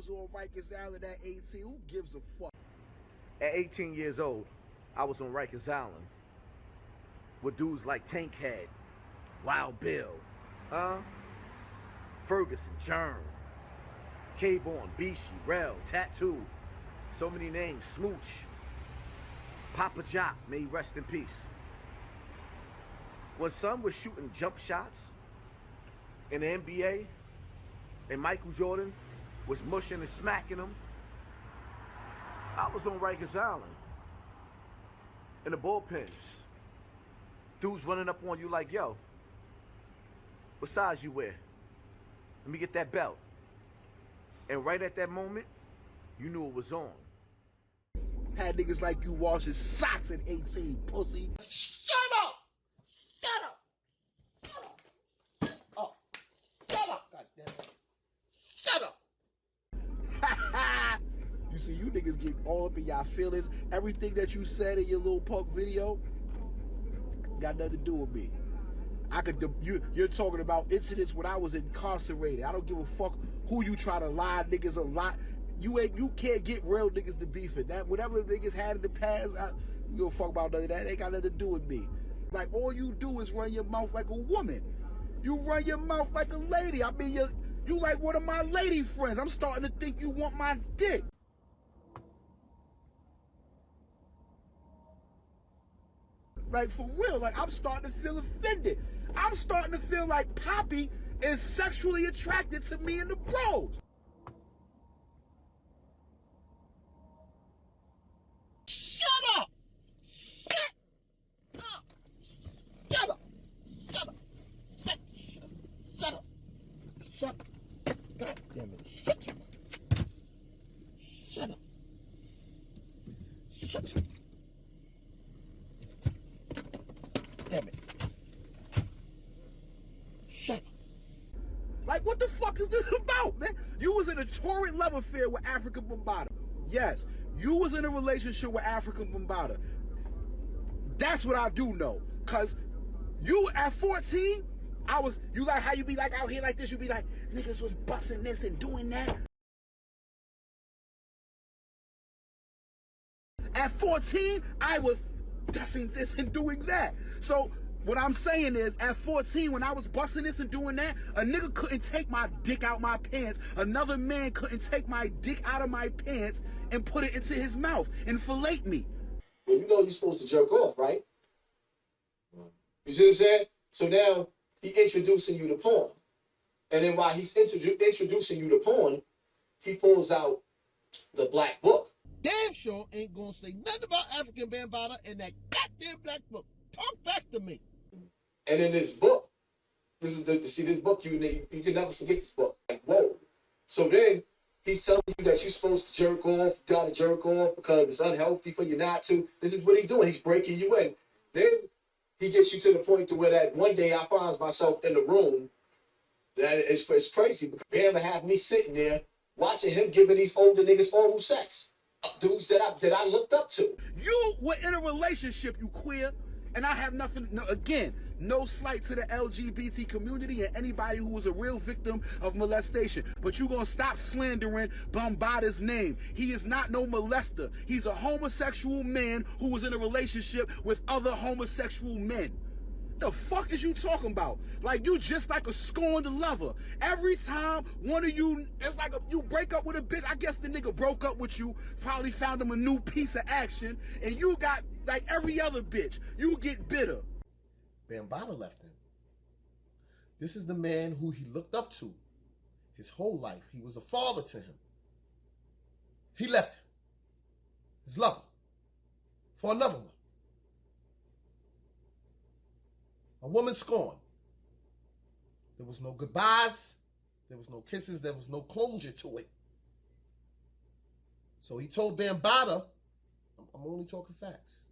was on Rikers Island at 18. Who gives a fuck? At 18 years old, I was on Rikers Island with dudes like Tankhead, Wild Bill, Ferguson, Germ, K-Born, Bishi, Rel, Tattoo, so many names, Smooch, Papa Jock, may he rest in peace. When son was shooting jump shots in the NBA and Michael Jordan was mushing and smacking them, I was on Rikers Island in the bullpens. Dudes running up on you like, yo, what size you wear? Let me get that belt. And right at that moment, you knew it was on. Had niggas like you washing socks at 18, pussy. Shut up! Shut up! Shut up! Oh, shut up, goddammit. Shut up! You see, you niggas get all up in y'all feelings. Everything that you said in your little punk video got nothing to do with me. You're talking about incidents when I was incarcerated. I don't give a fuck who you try to lie niggas a lot. You can't get real niggas to beef it. That whatever niggas had in the past, you don't fuck about none of that. They ain't got nothing to do with me. Like all you do is run your mouth like a woman. You run your mouth like a lady. I mean, you like one of my lady friends. I'm starting to think you want my dick. Like for real, like I'm starting to feel offended. I'm starting to feel like Poppy is sexually attracted to me and the bros. Shut up! Shut up! Shut up! Shut up! Shut up! Shut up! God damn it! Shut up! Shut up! Shut up! Damn it! Shut up! Like, what the fuck is this about, man? You was in a torrid love affair with Africa Bambaataa. Yes, you was in a relationship with Africa Bambaataa. That's what I do know. Cause you at 14, you like how you be like out here like this, you be like, niggas was busting this and doing that. At 14, I was dusting this and doing that. So what I'm saying is, at 14, when I was busting this and doing that, a nigga couldn't take my dick out my pants. Another man couldn't take my dick out of my pants and put it into his mouth and fillet me. Well, you know you're supposed to jerk off, right? You see what I'm saying? So now he introducing you to porn. And then while he's introducing you to porn, he pulls out the black book. Damn sure ain't gonna say nothing about African Bambaataa in that goddamn black book. Talk back to me. And in this book, this book, you can never forget this book. Like, whoa. So then he's telling you that you're supposed to jerk off, you gotta jerk off because it's unhealthy for you not to. This is what he's doing. He's breaking you in. Then he gets you to the point to where that one day I find myself in the room. That it's crazy because Bam have me sitting there watching him giving these older niggas oral sex. Dudes that I looked up to. You were in a relationship, you queer, and I have nothing, no slight to the LGBT community and anybody who was a real victim of molestation. But you gonna stop slandering Bambaataa's name. He is not no molester. He's a homosexual man who was in a relationship with other homosexual men. The fuck is you talking about? Like you just like a scorned lover. Every time one of you, it's like you break up with a bitch. I guess the nigga broke up with you, probably found him a new piece of action, and you got like every other bitch. You get bitter. Bambaataa left him. This is the man who he looked up to his whole life. He was a father to him. He left him, his lover, for another one. A woman scorned. There was no goodbyes. There was no kisses. There was no closure to it. So he told Bambaataa, I'm only talking facts.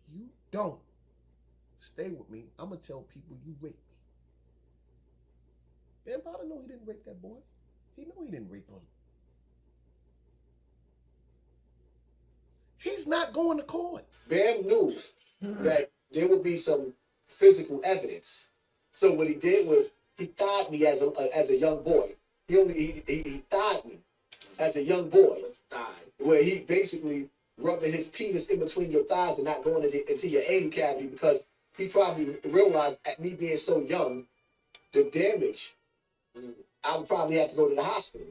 If you don't stay with me, I'm going to tell people you raped me. Bambaataa know he didn't rape that boy. He know he didn't rape him. He's not going to court. Bam knew that there would be some physical evidence. So what he did was he thought me as a young boy. he thied me as a young boy, where he basically rubbing his penis in between your thighs and not going into your anal cavity, because he probably realized at me being so young, the damage, I would probably have to go to the hospital.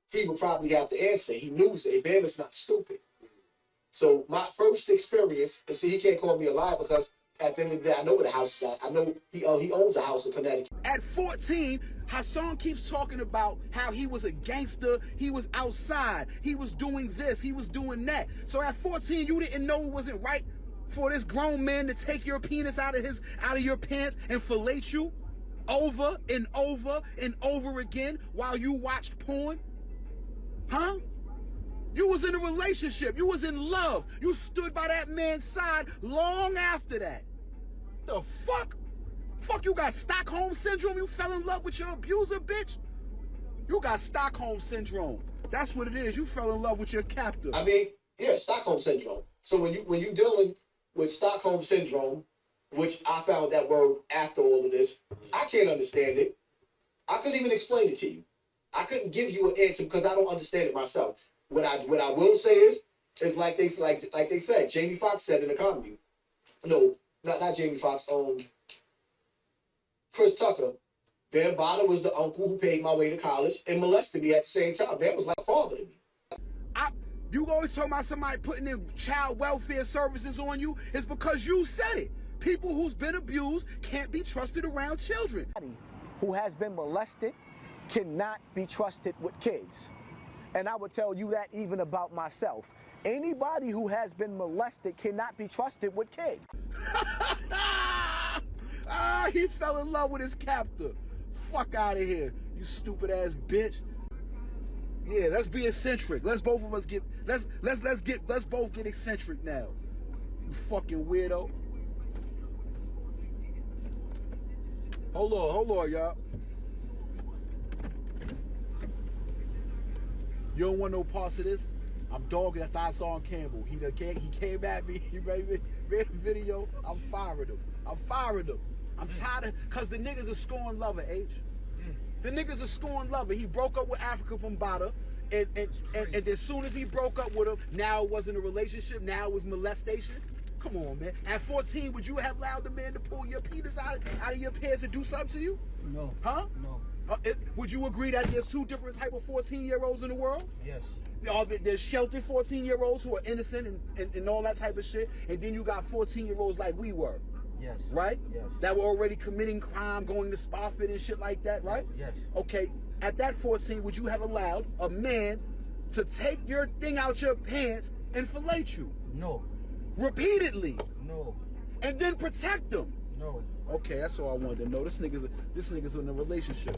He would probably have to answer. He knew that man was not stupid. So my first experience, and see, he can't call me a liar because at the end of the day, I know where the house is at. I know he owns a house in Connecticut. At 14, Hassan keeps talking about how he was a gangster, he was outside, he was doing this, he was doing that. So at 14, you didn't know it wasn't right for this grown man to take your penis out of your pants and fillet you over and over and over again while you watched porn? Huh? You was in a relationship. You was in love. You stood by that man's side long after that. The fuck? Fuck, you got Stockholm Syndrome? You fell in love with your abuser, bitch? You got Stockholm Syndrome. That's what it is. You fell in love with your captor. I mean, yeah, Stockholm Syndrome. So when you dealing with Stockholm Syndrome, which I found that word after all of this, I can't understand it. I couldn't even explain it to you. I couldn't give you an answer because I don't understand it myself. What I will say is like they said, Jamie Foxx said in the comedy. No, not Jamie Foxx. Chris Tucker. Bear Bada was the uncle who paid my way to college and molested me at the same time. Bear was like a father to me. You always talk about somebody putting in child welfare services on you. It's because you said it. People who's been abused can't be trusted around children. Who has been molested cannot be trusted with kids. And I would tell you that even about myself. Anybody who has been molested cannot be trusted with kids. He fell in love with his captor. Fuck out of here, you stupid ass bitch. Yeah, let's be eccentric. Let's both of us get let's both get eccentric now. You fucking weirdo. Hold on, y'all. You don't want no parts of this? I'm dogging after Hassan Campbell. He came at me. He made a video. I'm firing him. I'm tired of, cause the niggas are scoring lover, H. The niggas are scoring lover. He broke up with Africa Bambaataa, and as soon as he broke up with him, now it wasn't a relationship. Now it was molestation. Come on, man. At 14, would you have allowed the man to pull your penis out of your pants and do something to you? No. Huh? No. Would you agree that there's two different type of 14-year-olds in the world? Yes. There's sheltered 14-year-olds who are innocent and all that type of shit, and then you got 14-year-olds like we were. Yes. Right? Yes. That were already committing crime, going to spa fit and shit like that, right? Yes. Okay, at that 14, would you have allowed a man to take your thing out your pants and fillet you? No. Repeatedly? No. And then protect them? No. Okay, that's all I wanted to know. This nigga's in a relationship.